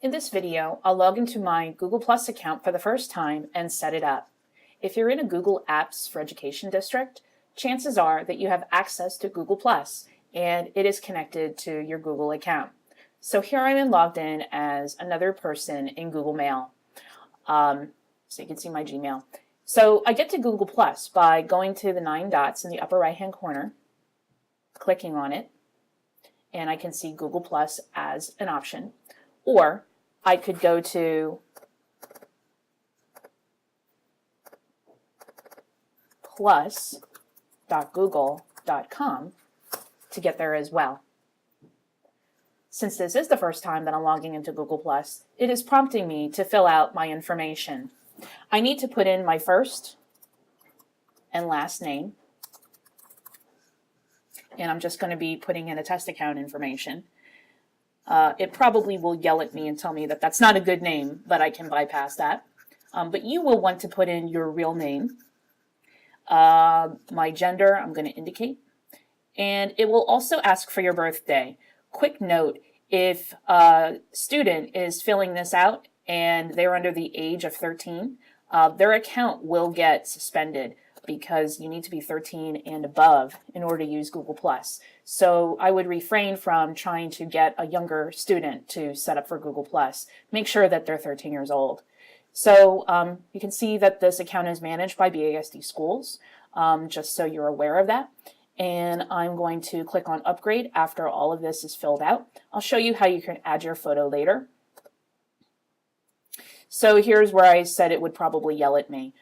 In this video, I'll log into my Google Plus account for the first time and set it up. If you're in a Google Apps for Education district, chances are that you have access to Google Plus and it is connected to your Google account. So here I am logged in as another person in Google Mail. So you can see my Gmail. So I get to Google Plus by going to the 9 dots in the upper right-hand corner, clicking on it, and I can see Google Plus as an option. Or I could go to plus.google.com to get there as well. Since this is the first time that I'm logging into Google Plus, it is prompting me to fill out my information. I need to put in my first and last name, and I'm just going to be putting in a test account information. It probably will yell at me and tell me that that's not a good name, but I can bypass that. But you will want to put in your real name. My gender, I'm going to indicate. And it will also ask for your birthday. Quick note, if a student is filling this out and they're under the age of 13, their account will get suspended because you need to be 13 and above in order to use Google+. So I would refrain from trying to get a younger student to set up for Google+. Make sure that they're 13 years old. So you can see that this account is managed by BASD schools, just so you're aware of that. And I'm going to click on Upgrade after all of this is filled out. I'll show you how you can add your photo later. So here's where I said it would probably yell at me.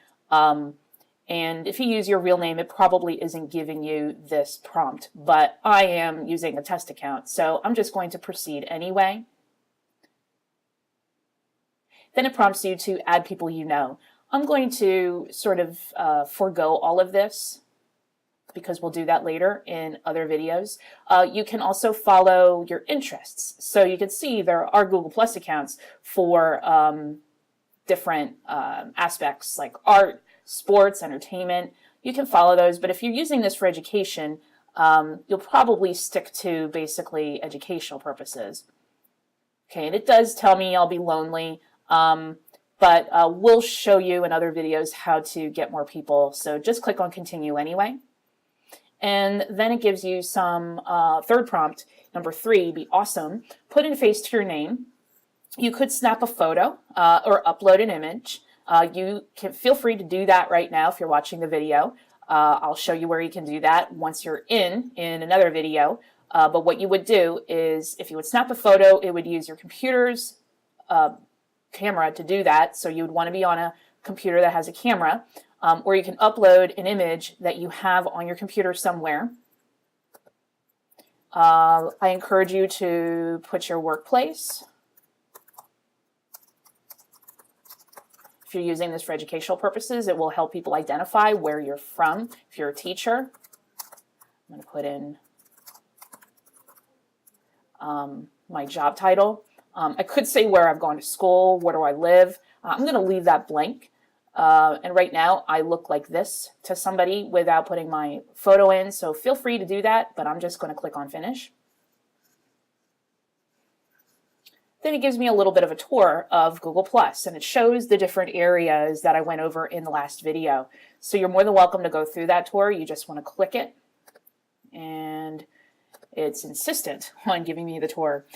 And if you use your real name, it probably isn't giving you this prompt, but I am using a test account, so I'm just going to proceed anyway. Then it prompts you to add people you know. I'm going to sort of forego all of this because we'll do that later in other videos. You can also follow your interests. So you can see there are Google Plus accounts for different aspects like art, sports, entertainment. You can follow those, but if you're using this for education, you'll probably stick to basically educational purposes. Okay, and it does tell me I'll be lonely, but we'll show you in other videos how to get more people, so just click on continue anyway. And then it gives you some third prompt, number 3, be awesome. Put in a face to your name. You could snap a photo or upload an image. You can feel free to do that right now if you're watching the video. I'll show you where you can do that once you're in another video. But what you would do is if you would snap a photo, it would use your computer's camera to do that. So you would want to be on a computer that has a camera. Or you can upload an image that you have on your computer somewhere. I encourage you to put your workplace. If you're using this for educational purposes, it will help people identify where you're from. If you're a teacher, I'm going to put in my job title. I could say where I've gone to school, where do I live. I'm going to leave that blank. And right now, I look like this to somebody without putting my photo in, so feel free to do that, but I'm just going to click on Finish. Then it gives me a little bit of a tour of Google+, and it shows the different areas that I went over in the last video. So you're more than welcome to go through that tour. You just want to click it, and it's insistent on giving me the tour.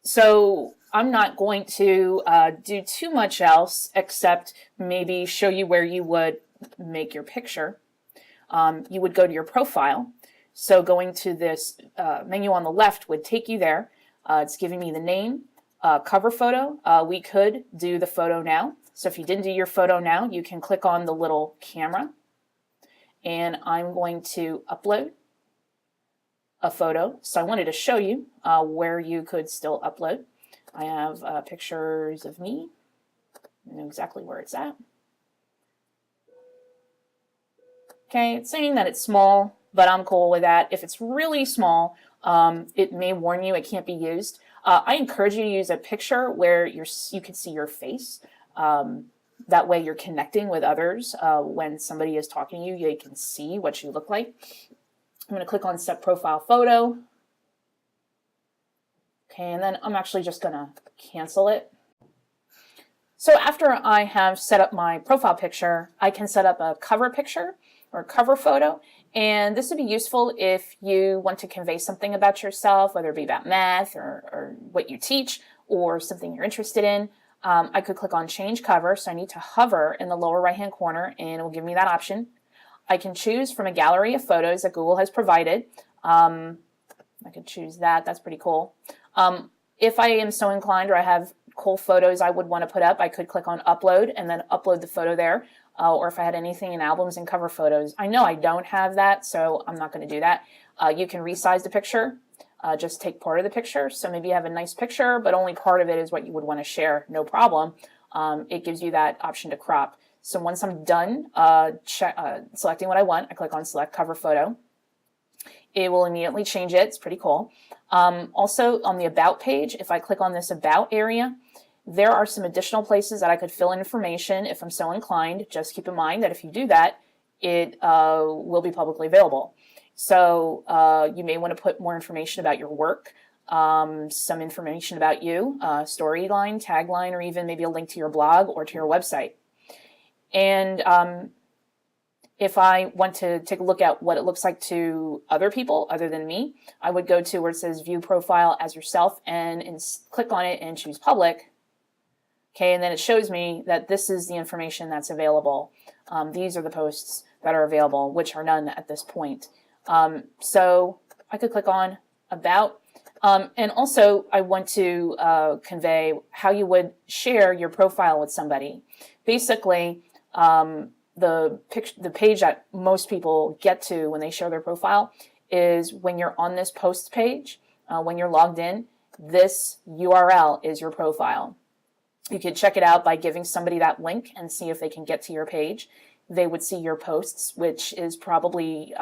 So I'm not going to do too much else except maybe show you where you would make your picture. You would go to your profile. So going to this menu on the left would take you there. It's giving me the name, cover photo. We could do the photo now. So if you didn't do your photo now, you can click on the little camera. And I'm going to upload a photo. So I wanted to show you where you could still upload. I have pictures of me. I know exactly where it's at. Okay, it's saying that it's small, but I'm cool with that. If it's really small, it may warn you it can't be used. I encourage you to use a picture where you can see your face. That way you're connecting with others. When somebody is talking to you, they can see what you look like. I'm going to click on Set Profile Photo. Okay, and then I'm actually just going to cancel it. So after I have set up my profile picture, I can set up a cover picture or cover photo. And this would be useful if you want to convey something about yourself, whether it be about math or what you teach or something you're interested in. I could click on Change Cover, so I need to hover in the lower right-hand corner, and it will give me that option. I can choose from a gallery of photos that Google has provided. I could choose that. That's pretty cool. If I am so inclined or I have cool photos I would want to put up, I could click on Upload and then upload the photo there. Or if I had anything in albums and cover photos. I know I don't have that, so I'm not going to do that. You can resize the picture. Just take part of the picture. So maybe you have a nice picture, but only part of it is what you would want to share. No problem. It gives you that option to crop. So once I'm done selecting what I want, I click on Select Cover Photo. It will immediately change it. It's pretty cool. Also, on the About page, if I click on this About area, there are some additional places that I could fill in information if I'm so inclined. Just keep in mind that if you do that, it will be publicly available. So you may want to put more information about your work, some information about you, storyline, tagline, or even maybe a link to your blog or to your website. And if I want to take a look at what it looks like to other people other than me, I would go to where it says View Profile as Yourself and click on it and choose Public. Okay, and then it shows me that this is the information that's available. These are the posts that are available, which are none at this point. So I could click on About. And also, I want to convey how you would share your profile with somebody. Basically, the page that most people get to when they share their profile is when you're on this posts page, when you're logged in, this URL is your profile. You could check it out by giving somebody that link and see if they can get to your page. They would see your posts, which is probably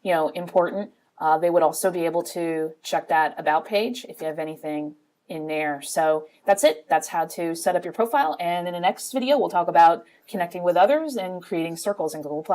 important. They would also be able to check that About page if you have anything in there. So that's it. That's how to set up your profile. And in the next video, we'll talk about connecting with others and creating circles in Google+.